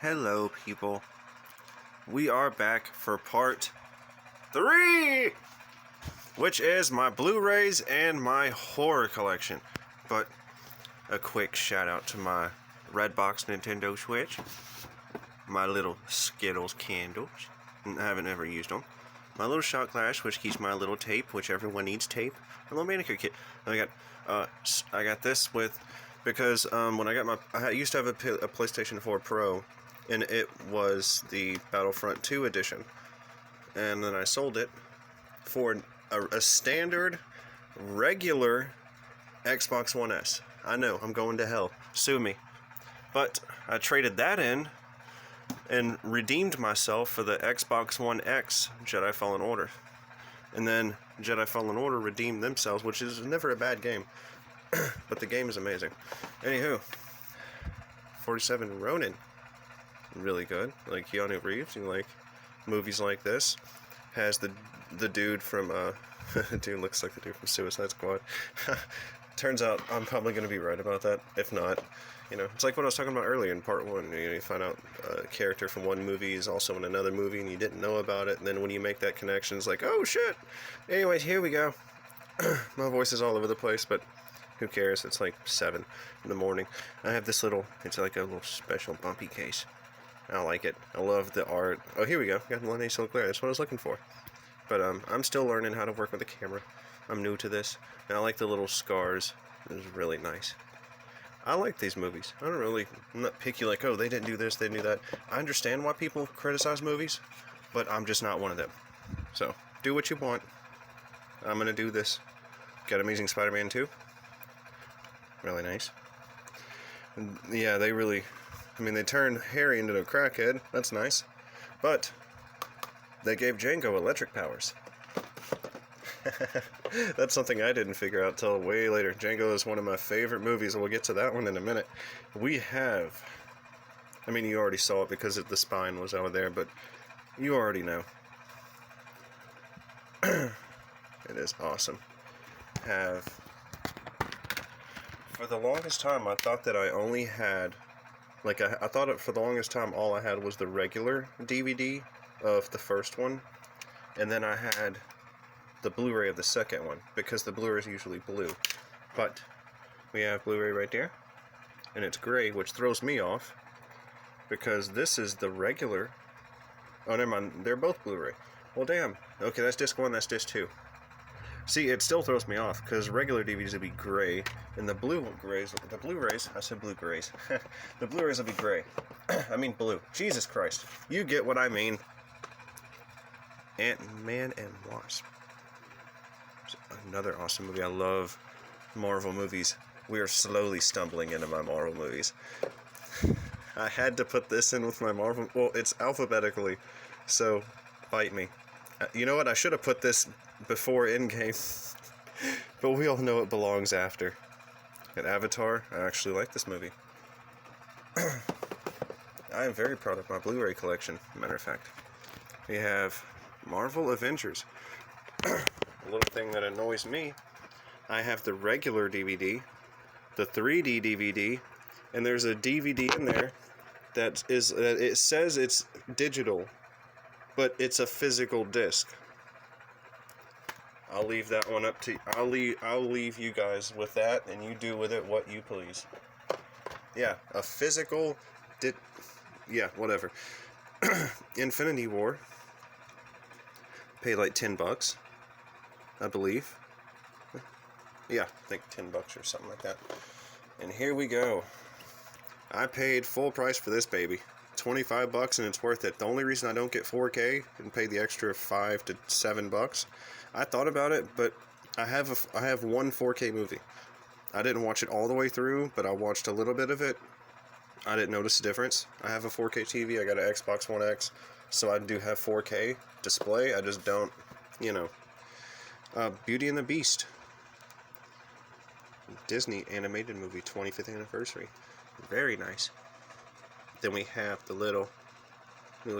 Hello, people. We are back for part 3, which is my Blu-rays and my horror collection. But a quick shout out to my Redbox Nintendo Switch, my little Skittles candles. I haven't ever used them. My little shot glass, which keeps my little tape, which everyone needs tape. My little manicure kit. And I got this with because when I used to have a PlayStation 4 Pro. And it was the Battlefront 2 edition. And then I sold it for a standard, regular Xbox One S. I know, I'm going to hell. Sue me. But I traded that in and redeemed myself for the Xbox One X Jedi Fallen Order. And then Jedi Fallen Order redeemed themselves, which is never a bad game. But the game is amazing. Anywho, 47 Ronin. Really good, like Keanu Reeves, and like movies like this. Has the dude from dude looks like the dude from Suicide Squad. Turns out I'm probably going to be right about that. If not, it's like what I was talking about earlier in part 1. You find out a character from one movie is also in another movie and you didn't know about it, and then when you make that connection, it's like, oh shit. Anyways, here we go. My voice is all over the place, but who cares? It's like 7 in the morning. I have this it's like a little special bumpy case. I like it. I love the art. Oh, here we go. Got Monet St. Clair. That's what I was looking for. But I'm still learning how to work with the camera. I'm new to this. And I like the little scars. It's really nice. I like these movies. I'm not picky like, oh, they didn't do this, they didn't do that. I understand why people criticize movies, but I'm just not one of them. So, do what you want. I'm going to do this. Got Amazing Spider-Man 2. Really nice. And yeah, they turned Harry into a crackhead. That's nice. But they gave Django electric powers. That's something I didn't figure out till way later. Django is one of my favorite movies, and we'll get to that one in a minute. We have... you already saw it because the spine was over there, but you already know. It is awesome. For the longest time, I thought that I only had... I thought for the longest time all I had was the regular DVD of the first one, and then I had the Blu-ray of the second one, because the Blu-ray is usually blue. But we have Blu-ray right there, and it's gray, which throws me off, because this is the regular... Oh, never mind, they're both Blu-ray. Well, damn. Okay, that's disc 1, that's disc 2. See, it still throws me off, because regular DVDs would be gray, and the Blu-rays, I said Blu-rays. The Blu-rays will be gray. I mean blue. Jesus Christ. You get what I mean. Ant-Man and Wasp. Another awesome movie. I love Marvel movies. We are slowly stumbling into my Marvel movies. I had to put this in with my Marvel... Well, it's alphabetically, so bite me. You know what? I should have put this before Endgame. But we all know it belongs after. And Avatar, I actually like this movie. I am very proud of my Blu-ray collection, matter of fact. We have Marvel Avengers. A little thing that annoys me, I have the regular DVD, the 3D DVD, and there's a DVD in there that it says it's digital, but it's a physical disc. I'll leave that one up to... I'll leave you guys with that, and you do with it what you please. Yeah, a physical... Yeah, whatever. Infinity War. Paid like $10, I believe. Yeah, I think $10 or something like that. And here we go. I paid full price for this baby. $25, and it's worth it. The only reason I don't get 4K and pay the extra $5 to $7, I thought about it, but I have one 4K movie. I didn't watch it all the way through, but I watched a little bit of it. I didn't notice the difference. I have a 4K TV. I got an Xbox One X, so I do have 4K display. I just don't, Beauty and the Beast. Disney animated movie, 25th anniversary. Very nice. Then we have the little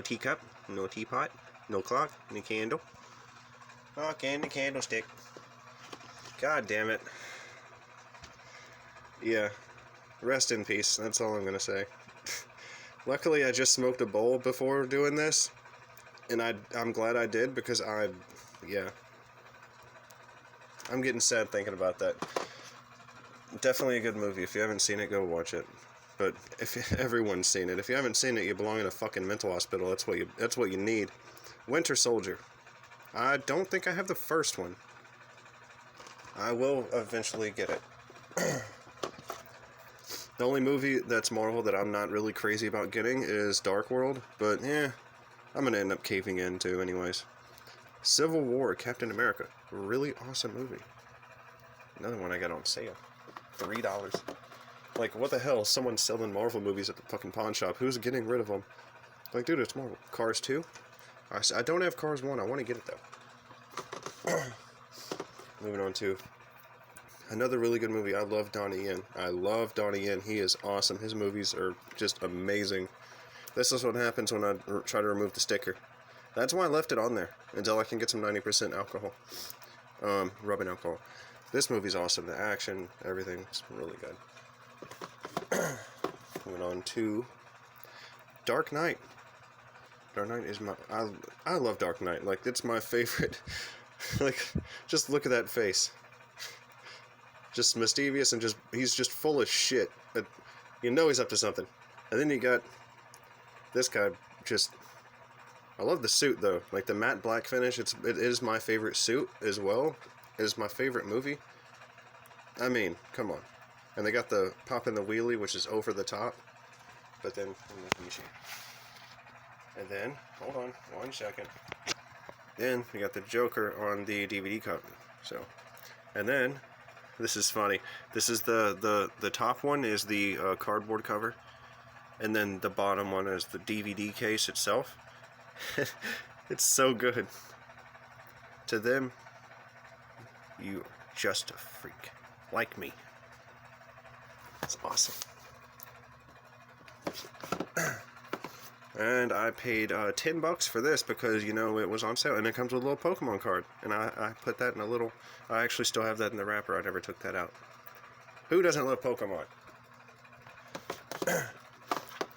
teacup, no teapot, no clock, no candle. Oh, candy candlestick. God damn it. Yeah. Rest in peace. That's all I'm gonna say. Luckily, I just smoked a bowl before doing this, and I'm glad I did because yeah. I'm getting sad thinking about that. Definitely a good movie. If you haven't seen it, go watch it. But if everyone's seen it, if you haven't seen it, you belong in a fucking mental hospital. That's what you need. Winter Soldier. I don't think I have the first one. I will eventually get it. The only movie that's Marvel that I'm not really crazy about getting is Dark World, but I'm gonna end up caving in too anyways. Civil War, Captain America. Really awesome movie. Another one I got on sale. $3. Like, what the hell? Someone's selling Marvel movies at the fucking pawn shop. Who's getting rid of them? Like, dude, it's Marvel. Cars 2? I don't have Cars 1. I want to get it, though. Moving on to another really good movie. I love Donnie Yen. I love Donnie Yen. He is awesome. His movies are just amazing. This is what happens when I try to remove the sticker. That's why I left it on there, until I can get some 90% alcohol. Rubbing alcohol. This movie's awesome. The action, everything's really good. Moving on to Dark Knight. Dark Knight is I love Dark Knight. Like, it's my favorite. Like, just look at that face. Just mischievous and he's just full of shit. But you know he's up to something. And then you got this guy I love the suit though. Like the matte black finish, it is my favorite suit as well. It is my favorite movie. I mean, come on. And they got the pop in the wheelie, which is over the top. But then, and then, hold on 1 second. Then we got the Joker on the DVD copy. So, and then this is funny. This is the top one is the cardboard cover, and then the bottom one is the DVD case itself. It's so good. To them, you are just a freak like me. It's awesome. And I paid $10 for this because, you know, it was on sale, and it comes with a little Pokemon card. And I put that in a little. I actually still have that in the wrapper. I never took that out. Who doesn't love Pokemon?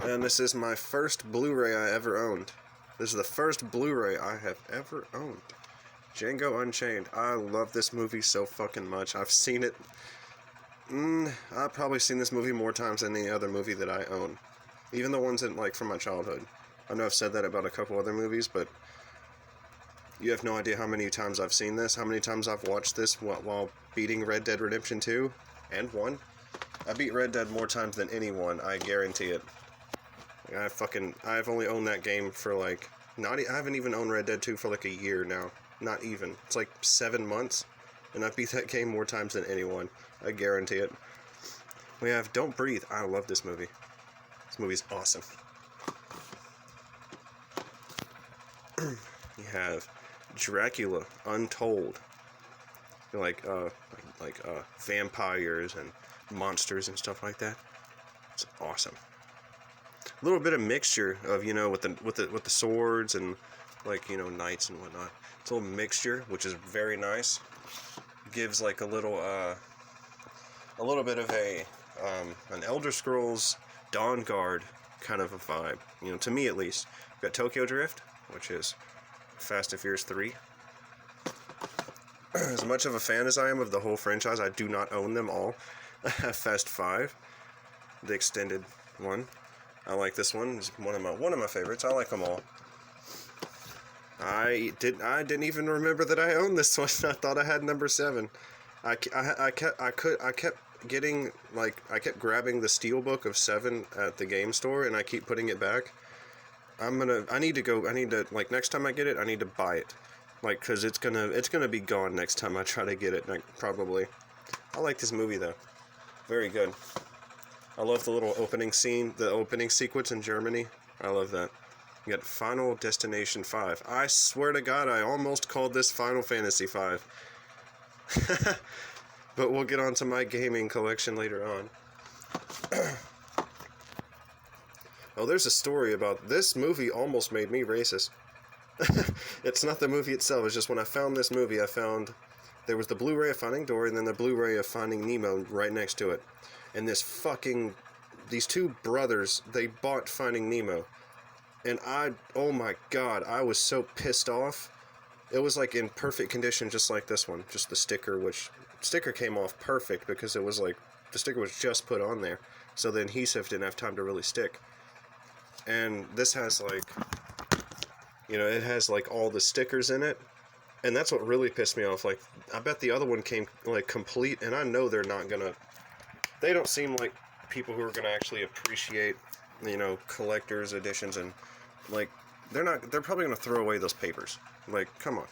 And this is my first Blu-ray I ever owned. This is the first Blu-ray I have ever owned. Django Unchained. I love this movie so fucking much. I've seen it. I've probably seen this movie more times than any other movie that I own. Even the ones that, like, from my childhood. I know I've said that about a couple other movies, but you have no idea how many times I've seen this, how many times I've watched this while beating Red Dead Redemption 2 and 1. I beat Red Dead more times than anyone, I guarantee it. I've only owned that game for like, I haven't even owned Red Dead 2 for like a year now. Not even. It's like 7 months, and I've beat that game more times than anyone. I guarantee it. We have Don't Breathe. I love this movie. This movie's awesome. You have Dracula Untold. Like vampires and monsters and stuff like that. It's awesome. A little bit of mixture of, you know, with the swords and, like, you know, knights and whatnot. It's a little mixture, which is very nice. Gives like a little bit of an Elder Scrolls Dawn Guard kind of a vibe, you know, to me at least. We've got Tokyo Drift, which is Fast and Furious 3. As much of a fan as I am of the whole franchise, I do not own them all. I have Fast 5, the extended one. I like this one. It's one of my favorites. I like them all. I didn't even remember that I owned this one. I thought I had number 7. I kept getting, like, I kept grabbing the steelbook of 7 at the game store, and I keep putting it back. I need to, like, next time I get it, I need to buy it. Like, cause it's gonna be gone next time I try to get it, like, probably. I like this movie though. Very good. I love the little opening scene, the opening sequence in Germany. I love that. You got Final Destination 5. I swear to God, I almost called this Final Fantasy 5. But we'll get on to my gaming collection later on. Oh, there's a story about this movie almost made me racist. It's not the movie itself, it's just when I found this movie, I found there was the Blu-ray of Finding Dory and then the Blu-ray of Finding Nemo right next to it. And this fucking these two brothers, they bought Finding Nemo. And oh my god, I was so pissed off. It was like in perfect condition, just like this one. Just the sticker, sticker came off perfect because it was like, the sticker was just put on there. So the adhesive didn't have time to really stick. And this has like, it has like all the stickers in it. And that's what really pissed me off. Like, I bet the other one came like complete, and I know they're not gonna, they don't seem like people who are gonna actually appreciate, collector's editions, and like, they're probably gonna throw away those papers. Like, come on.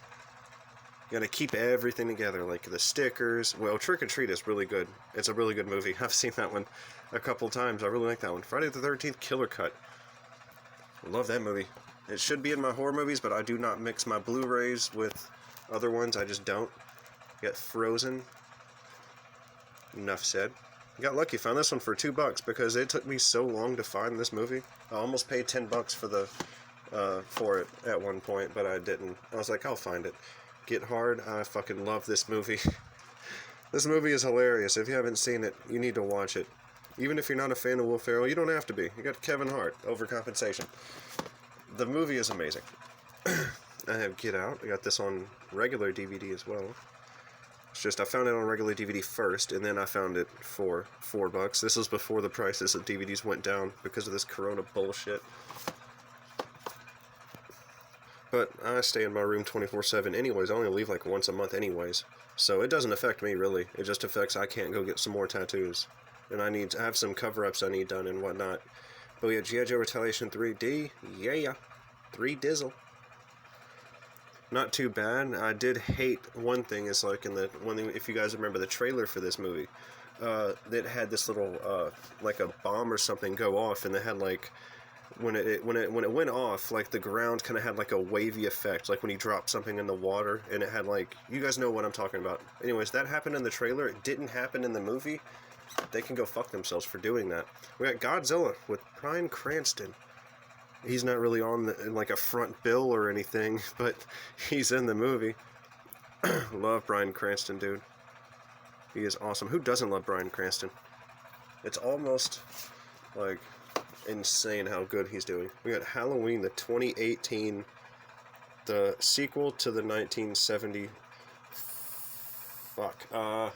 You gotta keep everything together, like the stickers. Well, Trick or Treat is really good. It's a really good movie. I've seen that one a couple times. I really like that one. Friday the 13th Killer Cut. I love that movie. It should be in my horror movies, but I do not mix my Blu-rays with other ones. I just don't. Got Frozen. Enough said. Got lucky. Found this one for $2 because it took me so long to find this movie. I almost paid $10 for it at one point, but I didn't. I was like, I'll find it. Get Hard. I fucking love this movie. This movie is hilarious. If you haven't seen it, you need to watch it. Even if you're not a fan of Will Ferrell, you don't have to be. You got Kevin Hart, Overcompensation. The movie is amazing. I have Get Out. I got this on regular DVD as well. It's just I found it on regular DVD first, and then I found it for $4. This was before the prices of DVDs went down because of this Corona bullshit. But I stay in my room 24/7 anyways. I only leave like once a month anyways. So it doesn't affect me really. It just affects I can't go get some more tattoos. And I have some cover-ups I need done and whatnot. But yeah, G.I. Joe Retaliation 3D. Yeah. 3 Dizzle. Not too bad. I did hate one thing is like if you guys remember the trailer for this movie, that had this little like a bomb or something go off, and it had like when it went off, like the ground kind of had like a wavy effect, like when you drop something in the water, and it had like, you guys know what I'm talking about. Anyways, that happened in the trailer. It didn't happen in the movie. They can go fuck themselves for doing that. We got Godzilla with Bryan Cranston. He's not really in like a front bill or anything, but he's in the movie. Love Bryan Cranston, dude. He is awesome. Who doesn't love Bryan Cranston? It's almost like insane how good he's doing. We got Halloween, the 2018, the sequel to the 1970. The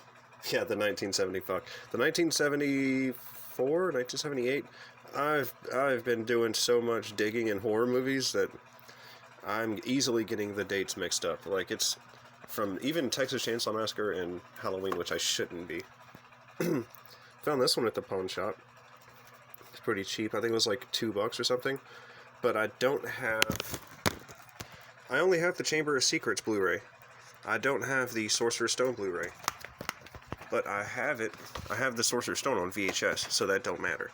1974, 1978. I've been doing so much digging in horror movies that I'm easily getting the dates mixed up. Like, it's from even Texas Chainsaw Massacre and Halloween, which I shouldn't be. Found this one at the pawn shop. It's pretty cheap. I think it was like $2 or something. But I only have the Chamber of Secrets Blu-ray. I don't have the Sorcerer's Stone Blu-ray. But I have it. I have the Sorcerer's Stone on VHS, so that don't matter.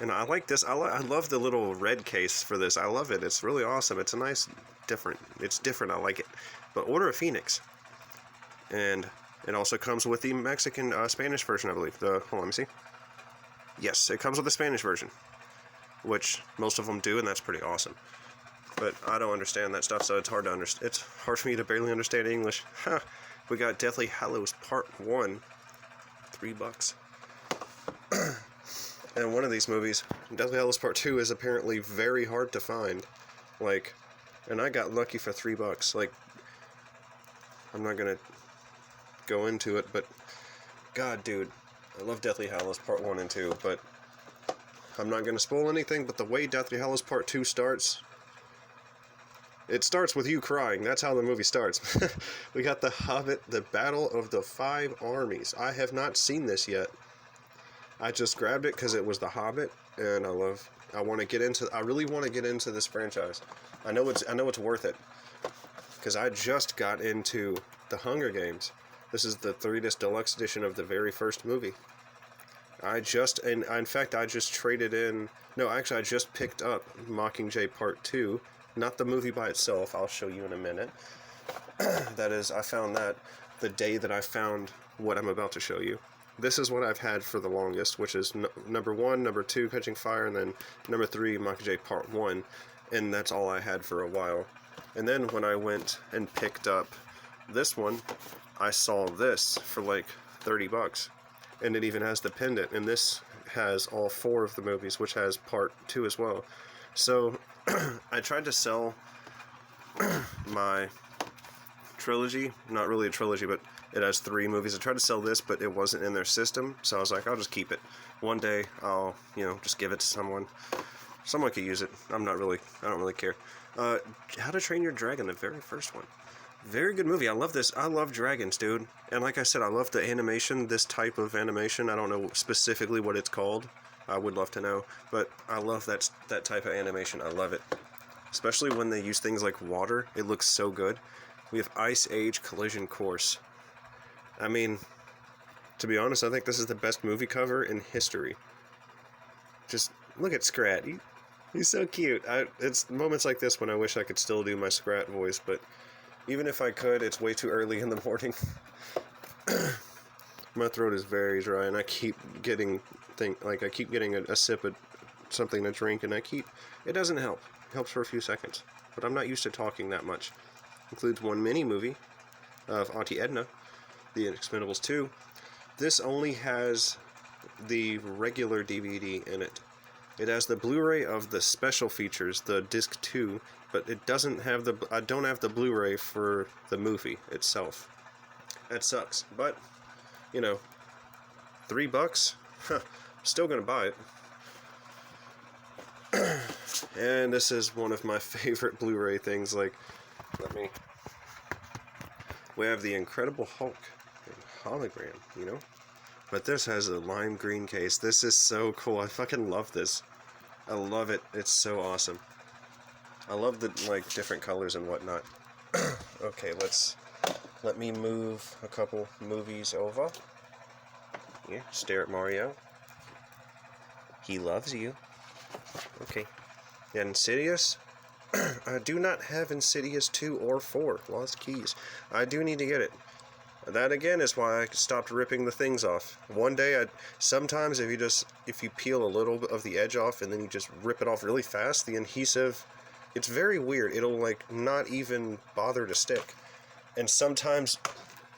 And I like this. I love the little red case for this. I love it. It's really awesome. It's a nice, different. It's different. I like it. But Order of Phoenix. And it also comes with the Mexican, Spanish version, I believe. Hold on, let me see. Yes, it comes with the Spanish version. Which most of them do, and that's pretty awesome. But I don't understand that stuff, so it's hard to understand. It's hard for me to barely understand English. We got Deathly Hallows Part 1. $3. And one of these movies, Deathly Hallows Part 2, is apparently very hard to find. Like, and I got lucky for $3. Like, I'm not gonna go into it, but God, dude, I love Deathly Hallows Part 1 and 2, but I'm not gonna spoil anything, but the way Deathly Hallows Part 2 starts, it starts with you crying. That's how the movie starts. We got The Hobbit, The Battle of the Five Armies. I have not seen this yet. I just grabbed it because it was The Hobbit, and I really want to get into this franchise. I know it's worth it, because I just got into The Hunger Games. This is the 3-disc deluxe edition of the very first movie. I just traded in. No, actually, I just picked up Mockingjay Part 2. Not the movie by itself. I'll show you in a minute. That is, I found that the day that I found what I'm about to show you. This is what I've had for the longest, which is number 1, number 2, Catching Fire, and then number 3, Mockingjay Part 1. And that's all I had for a while. And then when I went and picked up this one, I saw this for like $30. And it even has the pendant. And this has all 4 of the movies, which has part 2 as well. So I tried to sell my trilogy, not really a trilogy, but it has 3 movies. I tried to sell this, but it wasn't in their system, so I was like, I'll just keep it. One day, I'll, just give it to someone. Someone could use it. I don't really care. How to Train Your Dragon, the very first one. Very good movie. I love this. I love dragons, dude. And like I said, I love the animation, this type of animation. I don't know specifically what it's called. I would love to know. But I love that type of animation. I love it. Especially when they use things like water. It looks so good. We have Ice Age Collision Course. I mean, to be honest, I think this is the best movie cover in history. Just look at Scrat. He's so cute. It's moments like this when I wish I could still do my Scrat voice, but even if I could, it's way too early in the morning. My throat is very dry, and I keep getting a sip of something to drink, and it doesn't help. It helps for a few seconds, but I'm not used to talking that much. Includes one mini movie of Auntie Edna, The Expendables 2. This only has the regular DVD in it. It has the Blu-ray of the special features, the disc 2, but it doesn't have I don't have the Blu-ray for the movie itself. That sucks, but $3, still gonna buy it. And this is one of my favorite Blu-ray things. Like, we have the Incredible Hulk in hologram, But this has a lime green case. This is so cool. I fucking love this. I love it. It's so awesome. I love the different colors and whatnot. Okay, let me move a couple movies over. Yeah, stare at Mario. He loves you. Okay. Yeah, Insidious. I do not have Insidious 2 or 4, Lost Keys. I do need to get it. That again is why I stopped ripping the things off. One day, sometimes if you peel a little bit of the edge off and then you just rip it off really fast, the adhesive, it's very weird. It'll not even bother to stick. And sometimes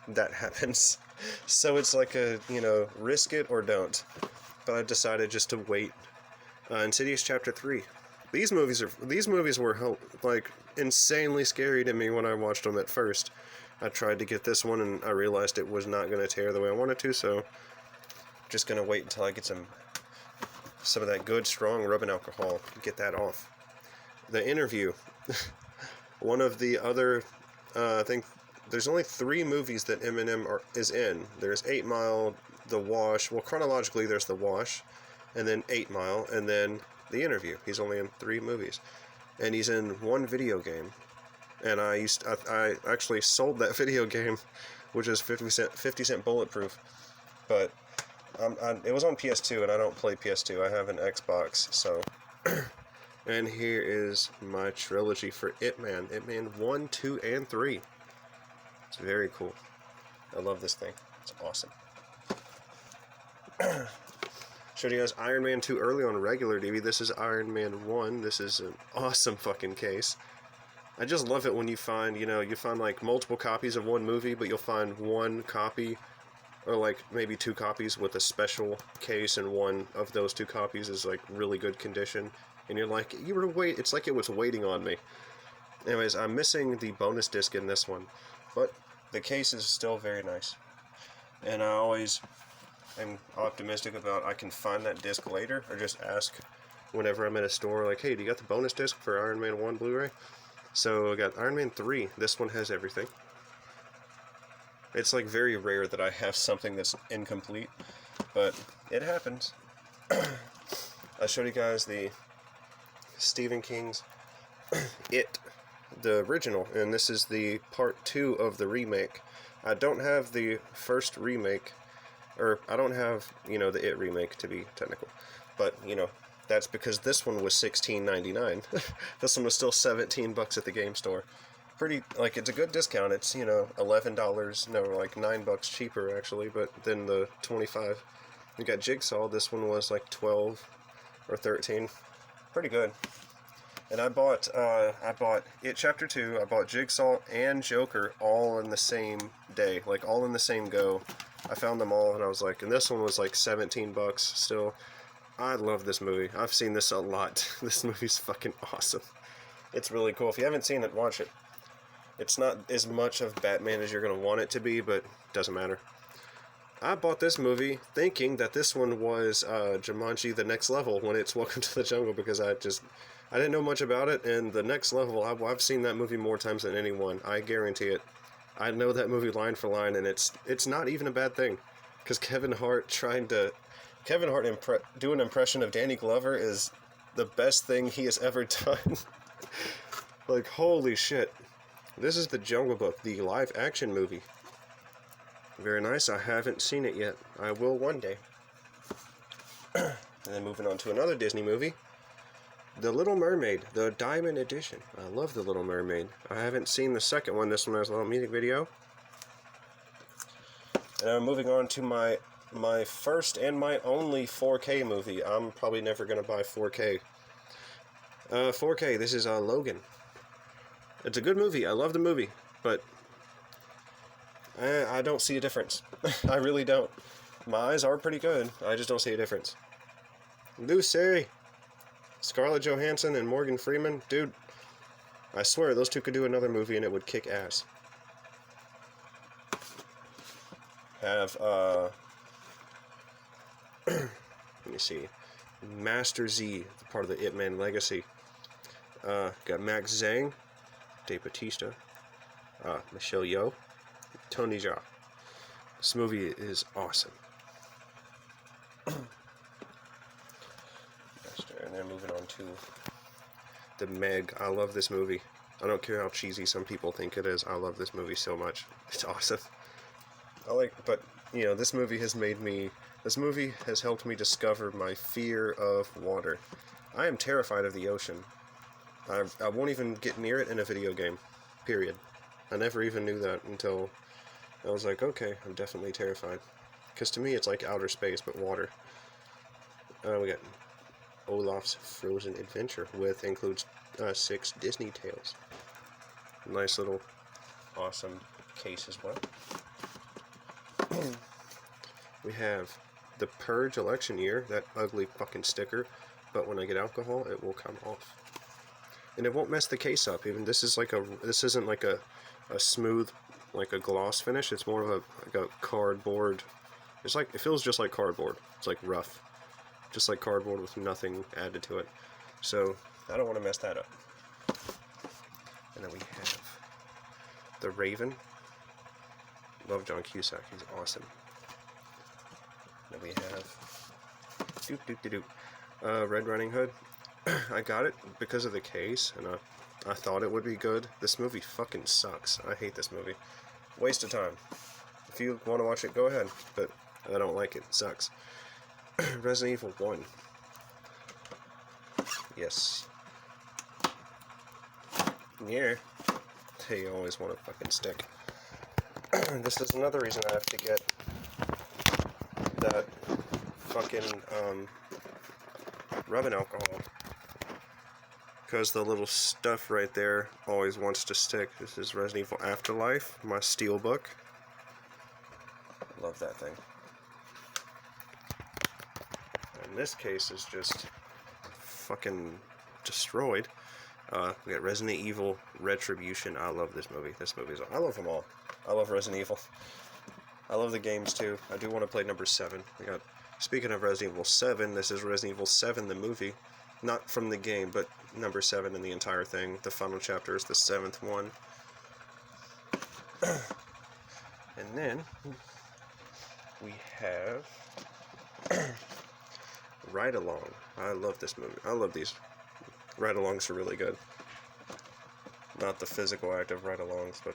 that happens. So it's like risk it or don't. But I decided just to wait. Insidious Chapter 3. These movies were insanely scary to me when I watched them at first. I tried to get this one and I realized it was not going to tear the way I wanted to, so just going to wait until I get some of that good strong rubbing alcohol to get that off. The Interview. One of the other I think there's only 3 movies that Eminem is in. There's 8 Mile, The Wash. Well, chronologically there's The Wash, and then 8 Mile, and then The Interview. He's only in 3 movies. And he's in 1 video game. And I actually sold that video game, which is 50 Cent Bulletproof. But it was on PS2, and I don't play PS2. I have an Xbox, so. And here is my trilogy for Ip Man. Ip Man 1, 2, and 3. It's very cool. I love this thing. It's awesome. Showed you guys Iron Man 2 early on regular DVD. This is Iron Man 1. This is an awesome fucking case. I just love it when you find, you find multiple copies of one movie, but you'll find 1 copy, or maybe 2 copies with a special case, and one of those 2 copies is really good condition. And you're like, it's like it was waiting on me. Anyways, I'm missing the bonus disc in this one, but the case is still very nice. And I always am optimistic about I can find that disc later, or just ask whenever I'm at a store, hey, do you got the bonus disc for Iron Man 1 Blu-ray? So I got Iron Man 3. This one has everything. It's very rare that I have something that's incomplete, but it happens. I showed you guys the Stephen King's It, the original, and this is the part 2 of the remake. I don't have the first remake, or I don't have, the It remake to be technical, but, that's because this one was $16.99. This one was still $17 at the game store. Pretty, it's a good discount. It's, $11, no, $9 cheaper, actually, but then the 25. You got Jigsaw. This one was, 12 or 13. Pretty good. And I bought It Chapter 2, I bought Jigsaw and Joker all in the same day, all in the same go. I found them all, and I was and this one was $17 still. I love this movie. I've seen this a lot. This movie's fucking awesome. It's really cool. If you haven't seen it, watch it. It's not as much of Batman as you're going to want it to be, but doesn't matter. I bought this movie thinking that this one was Jumanji The Next Level when it's Welcome to the Jungle, because I didn't know much about it, and The Next Level, I've seen that movie more times than anyone. I guarantee it. I know that movie line for line, and it's not even a bad thing, because Kevin Hart do an impression of Danny Glover is the best thing he has ever done. Like, holy shit. This is The Jungle Book, the live action movie. Very nice. I haven't seen it yet. I will one day. And then moving on to another Disney movie, The Little Mermaid, the Diamond Edition. I love The Little Mermaid. I haven't seen the second one. This one has a little music video. And I'm moving on to my first and my only 4K movie. I'm probably never going to buy 4K. 4K, this is Logan. It's a good movie. I love the movie, but I don't see a difference. I really don't. My eyes are pretty good. I just don't see a difference. Lucy! Scarlett Johansson and Morgan Freeman. Dude, I swear those two could do another movie and it would kick ass. Have, let me see. Master Z, part of the Ip Man legacy. Got Max Zhang, Dave Bautista, Michelle Yeoh, Tony Jaa. This movie is awesome. And then moving on to The Meg. I love this movie. I don't care how cheesy some people think it is. I love this movie so much. It's awesome. But you know, this movie has helped me discover my fear of water. I am terrified of the ocean. I won't even get near it in a video game. Period. I never even knew that until I was like, okay, I'm definitely terrified. Because to me, it's like outer space, but water. We got Olaf's Frozen Adventure, includes 6 Disney tales. Nice little, awesome case as well. We have The Purge election year, that ugly fucking sticker, but when I get alcohol, it will come off. And it won't mess the case up. Even this isn't like a smooth, like a gloss finish. It's more of a cardboard. It feels just like cardboard. It's like rough, just like cardboard with nothing added to it. So I don't want to mess that up. And then we have The Raven. Love John Cusack. He's awesome. Then we have Red Riding Hood. I got it because of the case, and I thought it would be good. This movie fucking sucks. I hate this movie. Waste of time. If you want to watch it, go ahead, but I don't like it. It sucks. Resident Evil 1. Yes. Yeah. They always want to fucking stick. This is another reason I have to get that fucking rubbing alcohol. Because the little stuff right there always wants to stick. This is Resident Evil Afterlife, my steelbook. Love that thing. And this case is just fucking destroyed. We got Resident Evil Retribution. I love this movie. I love them all. I love Resident Evil. I love the games too. I do want to play number 7. Speaking of Resident Evil 7, this is Resident Evil 7, the movie. Not from the game, but number 7 in the entire thing. The final chapter is the 7th one. And then we have Ride Along. I love this movie. I love these. Ride-alongs are really good. Not the physical act of ride-alongs, but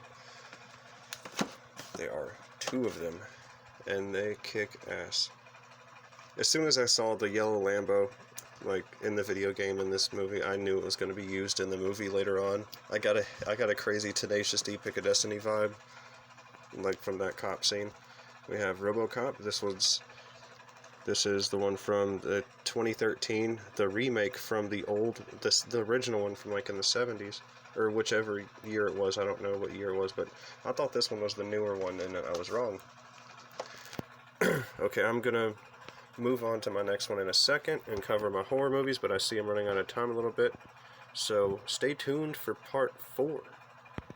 there are 2 of them, and they kick ass. As soon as I saw the yellow Lambo, like in the video game in this movie, I knew it was going to be used in the movie later on. I got a crazy Tenacious D Pick a Destiny vibe, like from that cop scene. We have RoboCop. This is the one from the 2013, the remake from the original one from like in the 70s, or whichever year it was. I don't know what year it was, but I thought this one was the newer one, and I was wrong. Okay, I'm gonna move on to my next one in a second and cover my horror movies, but I see I'm running out of time a little bit. So stay tuned for part 4.